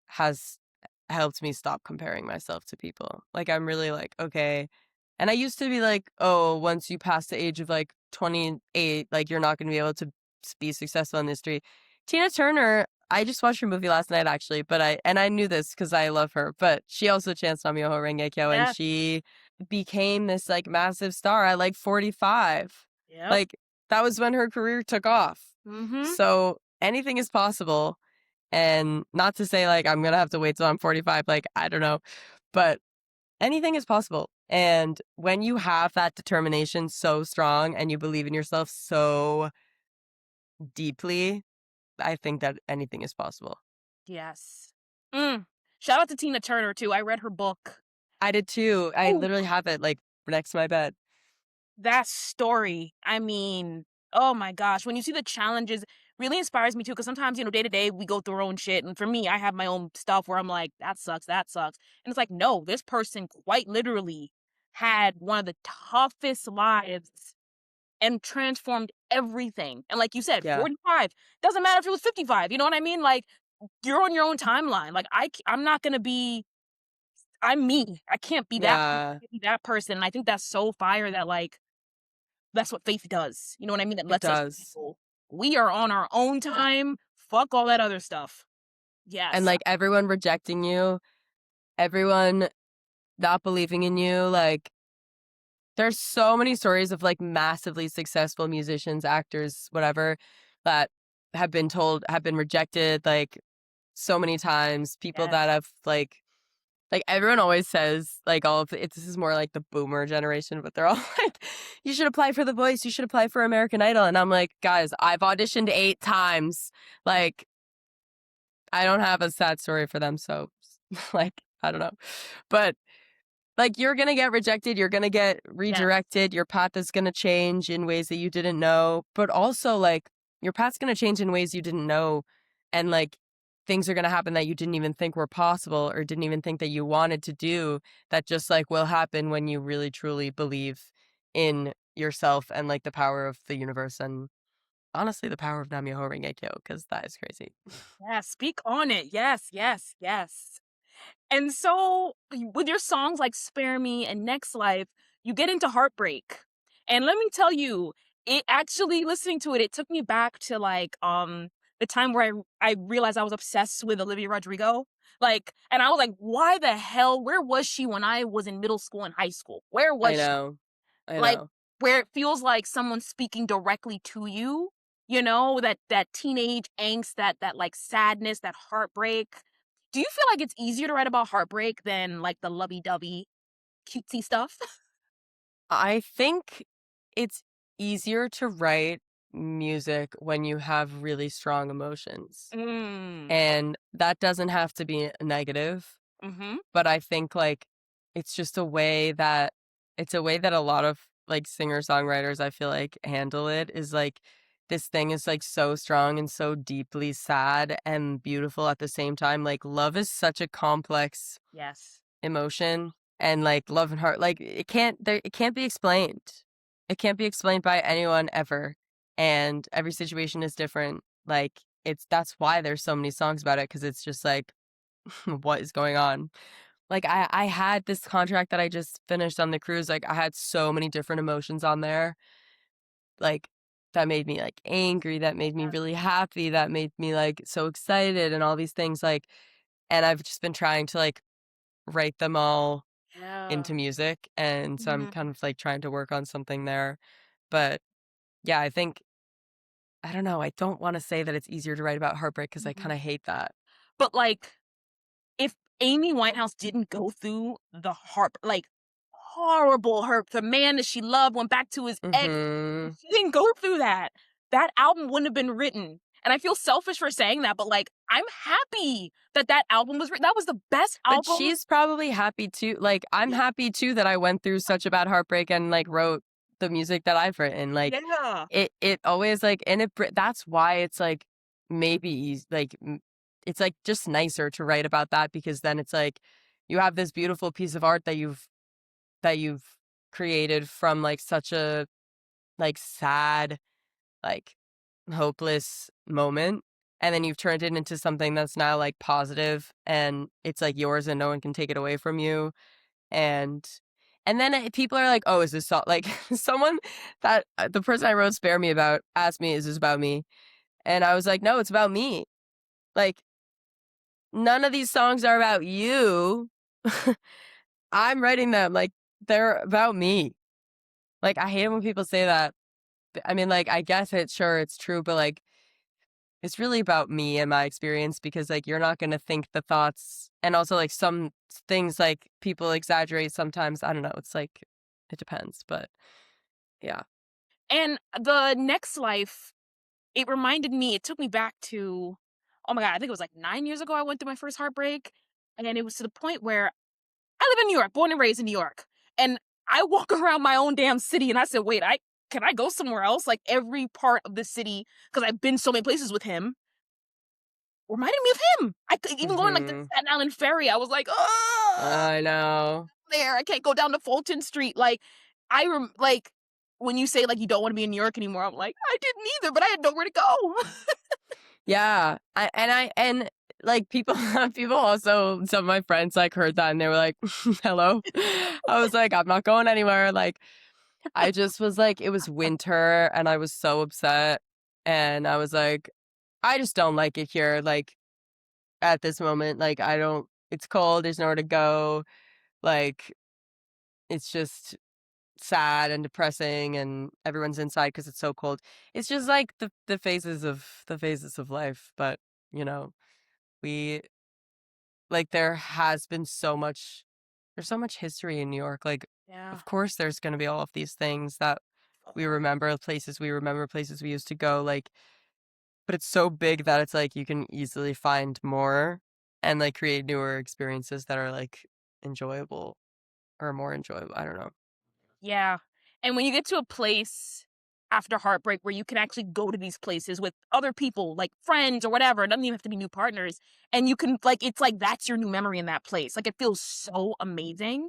Speaker 1: has helped me stop comparing myself to people. Like I'm really like, okay. And I used to be like, oh, once you pass the age of like 28, like you're not going to be able to be successful in the industry. Tina Turner, I just watched her movie last night actually, but I knew this because I love her, but she also chants Namyoho Renge Kyo and
Speaker 2: Yeah.
Speaker 1: she became this like massive star at like 45.
Speaker 2: Yep.
Speaker 1: Like that was when her career took off.
Speaker 2: Mhm.
Speaker 1: So anything is possible. And not to say like I'm gonna have to wait till I'm 45, like I don't know, but anything is possible. And when you have that determination so strong and you believe in yourself so deeply, I think that anything is possible.
Speaker 2: Yes. Shout out to Tina Turner too. I read her book.
Speaker 1: I did too. I
Speaker 2: Oh,
Speaker 1: literally have it like next to my bed.
Speaker 2: that story. I mean, oh my gosh, when you see the challenges, really inspires me too. Because sometimes, day to day, we go through our own shit. And for me, I have my own stuff where I'm like, that sucks, that sucks. And it's like, no, this person quite literally had one of the toughest lives and transformed everything. And like you said,
Speaker 1: Yeah.
Speaker 2: 45, doesn't matter if it was 55. You know what I mean? Like, you're on your own timeline. Like, I'm not going to be, I'm me. I can't be that,
Speaker 1: Yeah.
Speaker 2: be that person. And I think that's so fire that, like, that's what faith does. You know what I mean? It
Speaker 1: It
Speaker 2: lets us
Speaker 1: does.
Speaker 2: know we are on our own time. Fuck all that other stuff.
Speaker 1: And
Speaker 2: Yes.
Speaker 1: like everyone rejecting you, everyone not believing in you, like there's so many stories of like massively successful musicians, actors, whatever, that have been rejected like so many times. People
Speaker 2: Yes.
Speaker 1: that have like everyone always says like all of this is more like the boomer generation, but they're all like, you should apply for The Voice, you should apply for American Idol. And I'm like, guys, I've auditioned 8 times. Like, I don't have a sad story for them, so like, I don't know. But like you're going to get rejected, you're going to get
Speaker 2: Yes.
Speaker 1: redirected, your path is going to change in ways that you didn't know, but also like your path's going to change in ways you didn't know, and like things are going to happen that you didn't even think were possible or didn't even think that you wanted to do, that just like will happen when you really truly believe in yourself and like the power of the universe and honestly the power of Namyoho Renge Kyo, because that is crazy.
Speaker 2: Yes. Speak on it. Yes. Yes. Yes. And so with your songs like Spare Me and Next Life, you get into Heartbreak. And let me tell you, it actually listening to it, it took me back to like the time where I realized I was obsessed with Olivia Rodrigo. Like, and I was like, why the hell, where was she when I was in middle school and high school? Where
Speaker 1: I
Speaker 2: was she?
Speaker 1: know. I
Speaker 2: Like,
Speaker 1: know.
Speaker 2: where it feels like someone's speaking directly to you, that teenage angst, that like sadness, that heartbreak. Do you feel like it's easier to write about heartbreak than like the lovey-dovey cutesy stuff?
Speaker 1: I think it's easier to write music when you have really strong emotions.
Speaker 2: Mm.
Speaker 1: And that doesn't have to be a negative,
Speaker 2: Mhm.
Speaker 1: but I think like it's just a way that a lot of like singer-songwriters I feel like handle it, is like this thing is like so strong and so deeply sad and beautiful at the same time. Like love is such a complex
Speaker 2: Yes.
Speaker 1: emotion, and like love and heart, like it can't be explained. It can't be explained by anyone ever, and every situation is different. Like that's why there's so many songs about it, because it's just like what is going on. Like I had this contract that I just finished on the cruise, like I had so many different emotions on there, like that made me like angry, that made me really happy, that made me like so excited and all these things, like, and I've just been trying to like write them all
Speaker 2: Yeah.
Speaker 1: into music, and so I'm
Speaker 2: Mhm.
Speaker 1: kind of like trying to work on something there. But yeah, I think I don't know. I don't want to say that it's easier to write about heartbreak because I kind of hate that.
Speaker 2: But like, if Amy Winehouse didn't go through the horrible hurt, the man that she loved went back to his ex, if she didn't go through that, that album wouldn't have been written. And I feel selfish for saying that, but like, I'm happy that that album was written. That was the best album.
Speaker 1: But she's probably happy too. Like, I'm happy too that I went through such a bad heartbreak and like wrote the music that I've written. Like,
Speaker 2: Yeah.
Speaker 1: it always like, and that's why it's like maybe like it's like just nicer to write about that, because then it's like you have this beautiful piece of art that you've created from like such a like sad, like hopeless moment, and then you've turned it into something that's now like positive and it's like yours and no one can take it away from you. And then people are like, oh, is this like someone that the person I wrote Spare Me about asked me, is this about me? And I was like, no, it's about me. Like, none of these songs are about you. I'm writing them, like, they're about me. Like, I hate it when people say that. I mean, like, I guess it's true, but like, it's really about me and my experience, because like you're not going to think the thoughts, and also like some things like people exaggerate sometimes. I don't know. It's like, it depends, but yeah.
Speaker 2: And the Next Life, it reminded me, it took me back to, oh my God, I think it was like 9 years ago I went through my first heartbreak. And it was to the point where I live in New York, born and raised in New York. And I walk around my own damn city and I said, wait, can I go somewhere else? Like every part of the city, because I've been so many places with him, reminded me of him. I could even going like the Staten Island ferry, I was like, oh,
Speaker 1: I know.
Speaker 2: there, I can't go down to Fulton Street. Like, like when you say like you don't want to be in New York anymore, I'm like, I didn't either, but I had nowhere to go.
Speaker 1: Yeah. And like people also, some of my friends like heard that and they were like, hello. I was like, I'm not going anywhere. Like, I just was like, it was winter and I was so upset. And I was like, I just don't like it here. Like, at this moment, like, it's cold. There's nowhere to go. Like, it's just sad and depressing and everyone's inside because it's so cold. It's just like the phases of life. But, you know, we like, there's so much history in New York. Like,
Speaker 2: Yeah.
Speaker 1: of course there's going to be all of these things that we remember, places we used to go, like, but it's so big that it's like you can easily find more and like create newer experiences that are like enjoyable or more enjoyable. I don't know.
Speaker 2: Yeah. And when you get to a place after heartbreak where you can actually go to these places with other people, like friends or whatever, it doesn't even have to be new partners, and you can, like, it's like that's your new memory in that place. Like, it feels so amazing.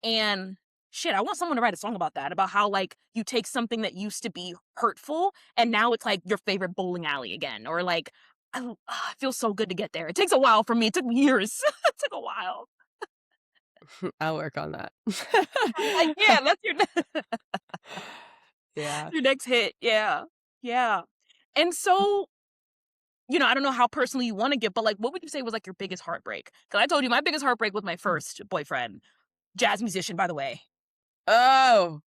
Speaker 2: And shit, I want someone to write a song about that, about how like you take something that used to be hurtful and now it's like your favorite bowling alley again, or like, it feels so good to get there. It takes a while for me. It took years. It took a while.
Speaker 1: I'll work on that.
Speaker 2: Like, yeah, that's your
Speaker 1: Yeah.
Speaker 2: your next hit. Yeah. Yeah. And so, I don't know how personally you want to get, but like, what would you say was like your biggest heartbreak? Because I told you my biggest heartbreak was my first boyfriend, jazz musician, by the way.
Speaker 1: Oh.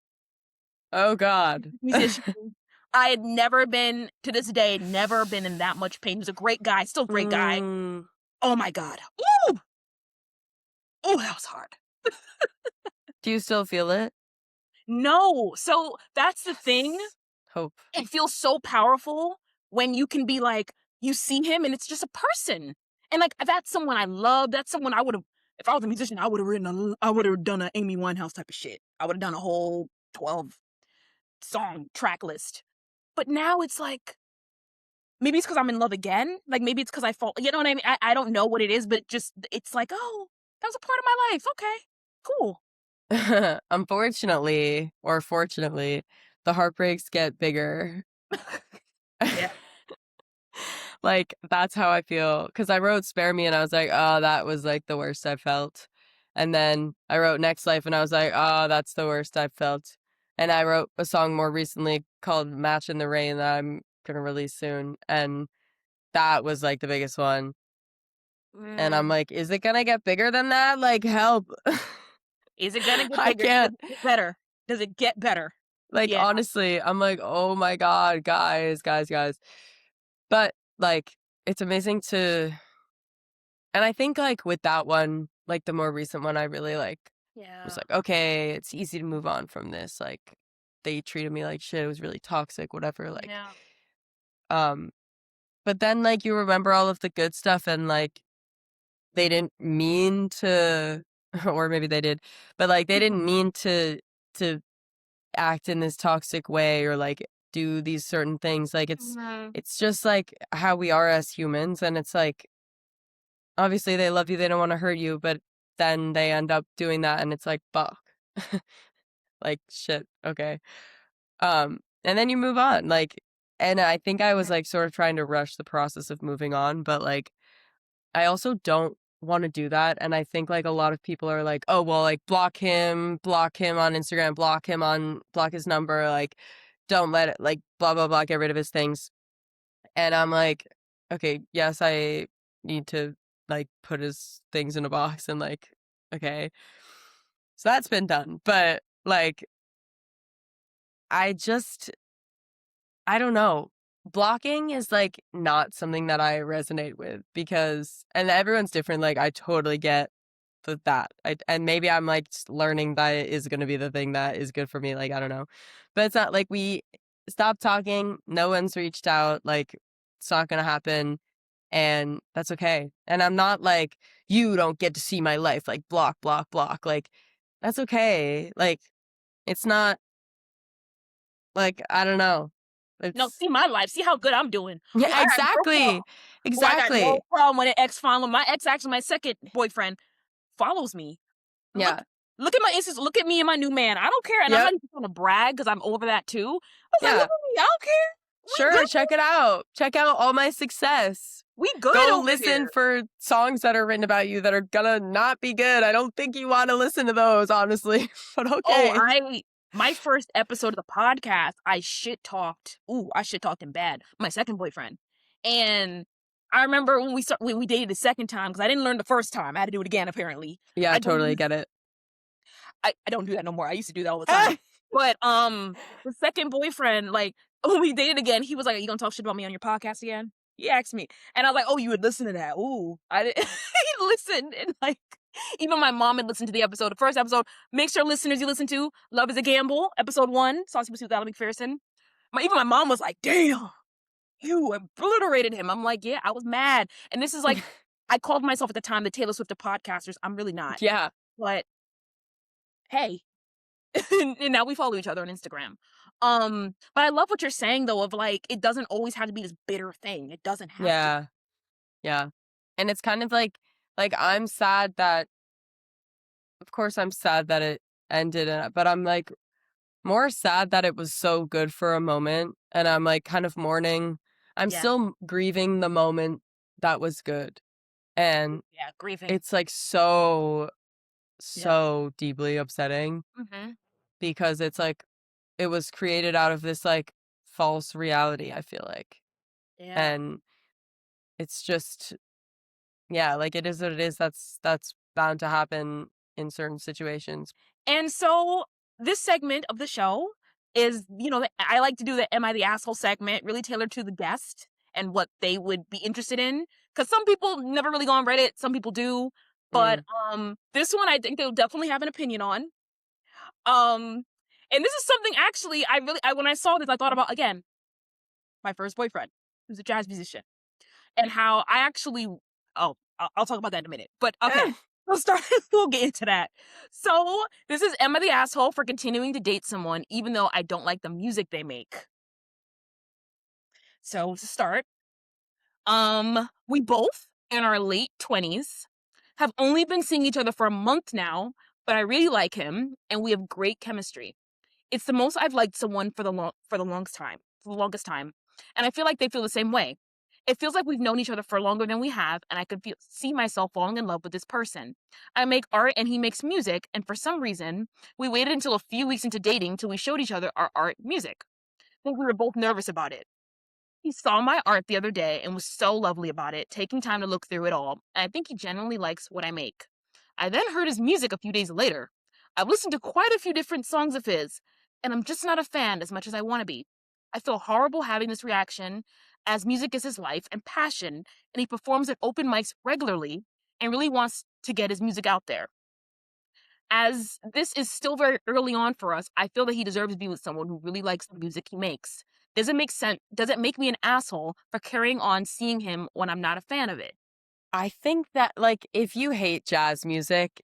Speaker 1: Oh God.
Speaker 2: Musician. I had never been, to this day, never been in that much pain. He was a great guy, still a great guy. Oh my God. Ooh! Oh, that was hard.
Speaker 1: Do you still feel it?
Speaker 2: No. So that's the thing.
Speaker 1: Hope.
Speaker 2: It feels so powerful when you can be like, you see him and it's just a person. And like, that's someone I love. That's someone I would have, if I was a musician, I would have done an Amy Winehouse type of shit. I would have done a whole 12 song track list. But now it's like, maybe it's because I'm in love again. Like, maybe it's because I fall, you know what I mean? I don't know what it is, but it's like, oh, that was a part of my life. Okay, cool.
Speaker 1: Unfortunately, or fortunately, the heartbreaks get bigger.
Speaker 2: Yeah.
Speaker 1: Like, that's how I feel. Because I wrote Spare Me and I was like, oh, that was like the worst I felt. And then I wrote Next Life and I was like, oh, that's the worst I've felt. And I wrote a song more recently called Match in the Rain that I'm going to release soon. And that was like the biggest one. And I'm like, is it going to get bigger than that? Like, help.
Speaker 2: Is it gonna get
Speaker 1: I
Speaker 2: bigger?
Speaker 1: can't.
Speaker 2: Does it get better? Does it get better?
Speaker 1: Like,
Speaker 2: Yeah.
Speaker 1: honestly, I'm like, oh my God, guys. But like, it's amazing to, and I think like with that one, like the more recent one, I really like was
Speaker 2: Yeah.
Speaker 1: like, okay, it's easy to move on from this. Like, they treated me like shit. It was really toxic, whatever. Like,
Speaker 2: Yeah.
Speaker 1: um, but then like you remember all of the good stuff, and like they didn't mean to, or maybe they did, but like they didn't mean to act in this toxic way or like do these certain things. Like
Speaker 2: Mhm.
Speaker 1: it's just like how we are as humans, and it's like obviously they love you, they don't want to hurt you, but then they end up doing that, and it's like fuck. Like shit, okay. And then you move on, like, and I think I was like sort of trying to rush the process of moving on, but like I also don't want to do that. And I think like a lot of people are like, oh well, like block him on Instagram, block his number, like don't let it, like blah blah blah, get rid of his things. And I'm like, okay, yes, I need to like put his things in a box, and like, okay. So that's been done. But like I just, I don't know. Blocking is like not something that I resonate with, because, and everyone's different. Like I totally get that. And maybe I'm like learning that it is going to be the thing that is good for me. Like, I don't know, but it's not like we stopped talking. No one's reached out. Like it's not going to happen. And that's okay. And I'm not like, you don't get to see my life, like block, block, block. Like that's okay. Like it's not like, I don't know.
Speaker 2: No,
Speaker 1: It's,
Speaker 2: see my life. See how good I'm doing. Ooh,
Speaker 1: yeah,
Speaker 2: I got no problem.
Speaker 1: exactly.
Speaker 2: Ooh, I got no
Speaker 1: Exactly.
Speaker 2: problem when an ex follow. My ex, actually, my second boyfriend, follows me.
Speaker 1: Yeah.
Speaker 2: Look at my Insta. Look at me and my new man. I don't care, and I'm
Speaker 1: Yep.
Speaker 2: not even trying to brag because I'm over that too. I was like,
Speaker 1: Yeah.
Speaker 2: look at me. I don't care. We
Speaker 1: Sure.
Speaker 2: good.
Speaker 1: Check it out. Check out all my success.
Speaker 2: We good
Speaker 1: Go
Speaker 2: over
Speaker 1: listen
Speaker 2: here.
Speaker 1: for songs that are written about you that are gonna not be good. I don't think you want to listen to those, honestly. But okay.
Speaker 2: Oh, my first episode of the podcast, I shit talked. Ooh, I shit talked him bad. My second boyfriend, and I remember when we dated the second time, because I didn't learn the first time. I had to do it again. Apparently,
Speaker 1: Yeah,
Speaker 2: I
Speaker 1: I
Speaker 2: don't
Speaker 1: totally
Speaker 2: use
Speaker 1: get it.
Speaker 2: I don't do that no more. I used to do that all the time. But the second boyfriend, like when we dated again, he was like, "Are you gonna talk shit about me on your podcast again?" He asked me, and I was like, "Oh, you would listen to that?" Ooh, I did. He listened, and like even my mom had listened to the episode. The first episode. Make sure listeners you listen to "Love Is a Gamble," episode 1, Saucy with Ella McPherson. Even my mom was like, "Damn, you obliterated him." I'm like, "Yeah, I was mad." And this is like, I called myself at the time the Taylor Swift of podcasters. I'm really not,
Speaker 1: Yeah.
Speaker 2: but hey. And now we follow each other on Instagram. But I love what you're saying though, of like it doesn't always have to be this bitter thing. It doesn't have to.
Speaker 1: Yeah. Yeah. And it's kind of like I'm sad that, of course I'm sad that it ended, but I'm like more sad that it was so good for a moment, and I'm like kind of mourning. I'm
Speaker 2: Yeah.
Speaker 1: still grieving the moment that was good. And
Speaker 2: Yeah, grieving.
Speaker 1: it's like so deeply upsetting,
Speaker 2: Mm-hmm.
Speaker 1: because it's like it was created out of this like false reality, I feel like.
Speaker 2: Yeah.
Speaker 1: And it's just, yeah, like it is what it is. That's bound to happen in certain situations.
Speaker 2: And so this segment of the show is, I like to do the "Am I the Asshole" segment, really tailored to the guest and what they would be interested in. Because some people never really go on Reddit, some people do. But this one I think they'll definitely have an opinion on. And this is something actually when I saw this, I thought about again, my first boyfriend, who's a jazz musician, and how I actually I'll talk about that in a minute. But okay. We'll get into that. So this is, am I the asshole for continuing to date someone even though I don't like the music they make? So to start, we both in our late 20s have only been seeing each other for a month now, but I really like him and we have great chemistry. It's the most I've liked someone for the longest time, and I feel like they feel the same way. It feels like we've known each other for longer than we have, and I could see myself falling in love with this person. I make art and he makes music, and for some reason, we waited until a few weeks into dating till we showed each other our art music. I think we were both nervous about it. He saw my art the other day and was so lovely about it, taking time to look through it all, and I think he genuinely likes what I make. I then heard his music a few days later. I've listened to quite a few different songs of his. and I'm just not a fan as much as I want to be. I feel horrible having this reaction, as music is his life and passion, and he performs at open mics regularly and really wants to get his music out there. As this is still very early on for us, I feel that he deserves to be with someone who really likes the music he makes. Does it make sense? Does it make me an asshole for carrying on seeing him when I'm not a fan of it?
Speaker 1: I think that, like, if you hate jazz music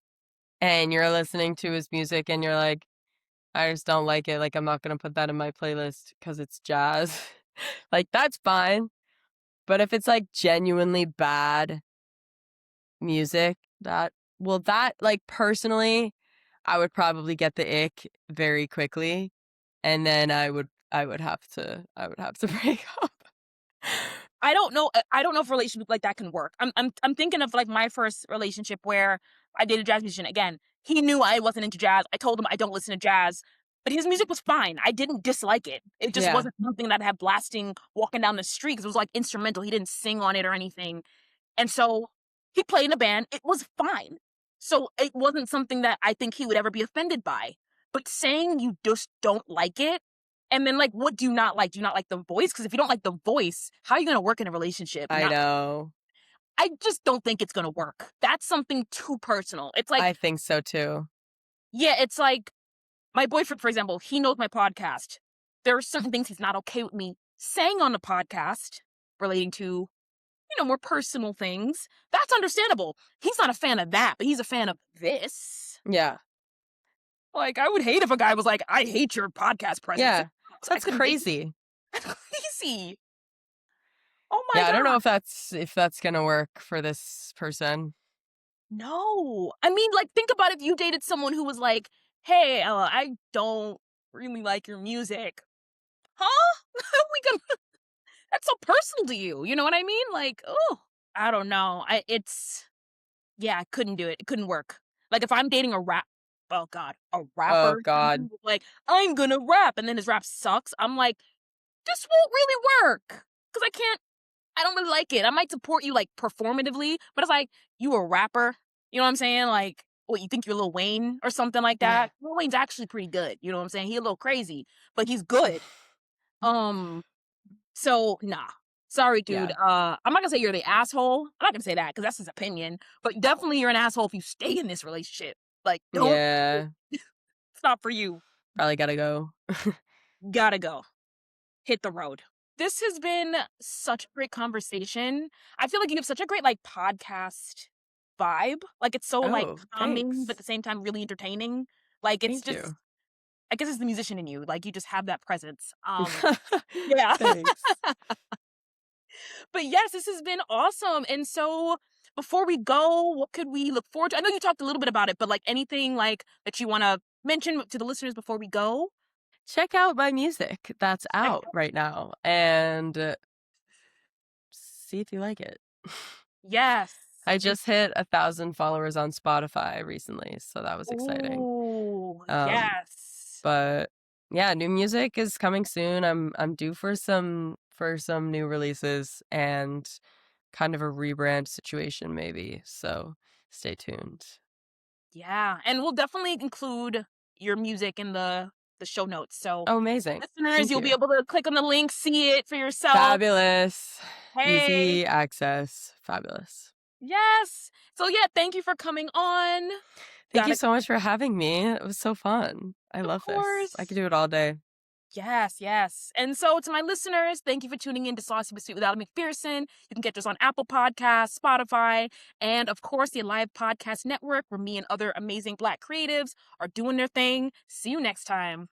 Speaker 1: and you're listening to his music and you're like, I just don't like it, like, I'm not gonna put that in my playlist because it's jazz, like, that's fine. But if it's, like, genuinely bad music, like, personally, I would probably get the ick very quickly, and then I would have to break up.
Speaker 2: I don't know. I don't know if a relationship like that can work. I'm thinking of like my first relationship where I dated a jazz musician. Again, he knew I wasn't into jazz. I told him I don't listen to jazz, but his music was fine. I didn't dislike it. It just
Speaker 1: Yeah,
Speaker 2: wasn't something that I had blasting walking down the street because it was like instrumental. He didn't sing on it or anything. And so he played in a band. It was fine. So it wasn't something that I think he would ever be offended by. But saying you just don't like it, and then like, what do you not like? Do you not like the voice? Because if you don't like the voice, how are you going to work in a relationship?
Speaker 1: I know.
Speaker 2: I just don't think it's going to work. That's something too personal. It's like,
Speaker 1: I think so too.
Speaker 2: yeah, it's like my boyfriend, for example, he knows my podcast. There are certain things he's not okay with me saying on the podcast relating to, more personal things. That's understandable. He's not a fan of that, but he's a fan of this.
Speaker 1: Yeah.
Speaker 2: Like, I would hate if a guy was like, I hate your podcast presence.
Speaker 1: Yeah.
Speaker 2: I
Speaker 1: That's
Speaker 2: couldn't
Speaker 1: crazy.
Speaker 2: That's crazy. Oh my
Speaker 1: Yeah, I
Speaker 2: God.
Speaker 1: don't know if that's gonna work for this person.
Speaker 2: No. I mean, like, think about if you dated someone who was like, hey, Ella, I don't really like your music. Huh? How are we gonna... That's so personal to you. You know what I mean? Like, oh, I don't know. Yeah, I couldn't do it. It couldn't work. Like, if I'm dating a oh God, a
Speaker 1: Oh
Speaker 2: rapper,
Speaker 1: God.
Speaker 2: like, I'm gonna rap, and then his rap sucks, I'm like, this won't really work. Because I don't really like it. I might support you, like, performatively, but it's like, you a rapper? You know what I'm saying? Like, what, you think you're Lil Wayne or something like that? Lil Wayne's actually pretty good. You know what I'm saying? He a little crazy, but he's good. So, nah. Sorry, dude.
Speaker 1: Yeah.
Speaker 2: I'm not gonna say you're the asshole. I'm not gonna say that because that's his opinion. But definitely you're an asshole if you stay in this relationship. Like, don't.
Speaker 1: Yeah.
Speaker 2: It's not for you.
Speaker 1: Probably gotta go.
Speaker 2: Gotta go. Hit the road. This has been such a great conversation. I feel like you have such a great, like, podcast vibe. Like, it's so, like,
Speaker 1: Oh,
Speaker 2: calming,
Speaker 1: thanks.
Speaker 2: but at the same time really entertaining. Like, it's
Speaker 1: Thank
Speaker 2: just,
Speaker 1: you.
Speaker 2: I guess it's the musician in you. Like, you just have that presence. Yeah.
Speaker 1: Thanks.
Speaker 2: But yes, this has been awesome. And so before we go, what could we look forward to? I know you talked a little bit about it, but like anything like that you want to mention to the listeners before we go?
Speaker 1: Check out my music that's out right now and see if you like it.
Speaker 2: Yes.
Speaker 1: I just hit 1,000 followers on Spotify recently, so that was exciting.
Speaker 2: Ooh,
Speaker 1: Um,
Speaker 2: yes.
Speaker 1: But yeah, new music is coming soon. I'm due for some new releases and kind of a rebrand situation maybe. So stay tuned.
Speaker 2: Yeah. And we'll definitely include your music in the show notes. So
Speaker 1: Oh, amazing.
Speaker 2: listeners,
Speaker 1: Thank
Speaker 2: you'll be
Speaker 1: you.
Speaker 2: able to click on the link, see it for yourself.
Speaker 1: Fabulous.
Speaker 2: Hey.
Speaker 1: Easy access. Fabulous.
Speaker 2: Yes. So yeah, thank you for coming on.
Speaker 1: Thank you so much for having me. It was so fun. I love this.
Speaker 2: course.
Speaker 1: I could do it all day.
Speaker 2: Yes, yes. And so to my listeners, thank you for tuning in to Saucy but Sweet with Ali McPherson. You can catch us on Apple Podcasts, Spotify, and of course the Alive Podcast Network, where me and other amazing Black creatives are doing their thing. See you next time.